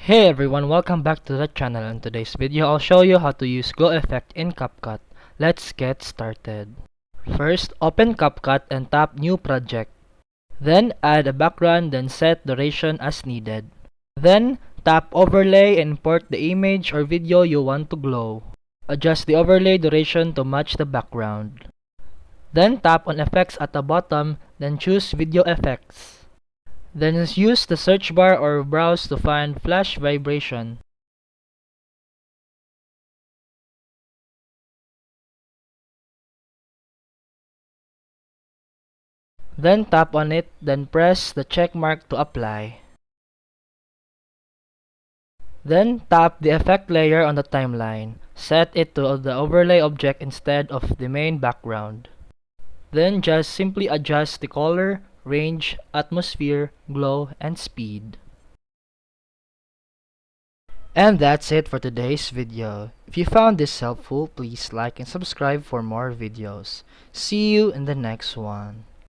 Hey everyone, welcome back to the channel. In today's video, I'll show you how to use glow effect in CapCut. Let's get started. First, open CapCut and tap New Project. Then add a background, then set duration as needed. Then tap Overlay and import the image or video you want to glow. Adjust the overlay duration to match the background. Then tap on Effects at the bottom, then choose Video Effects. Then use the search bar or browse to find flash vibration. Then tap on it, then press the check mark to apply. Then tap the effect layer on the timeline. Set it to the overlay object instead of the main background. Then just simply adjust the color, range, atmosphere, glow, and speed. And that's it for today's video. If you found this helpful, please like and subscribe for more videos. See you in the next one.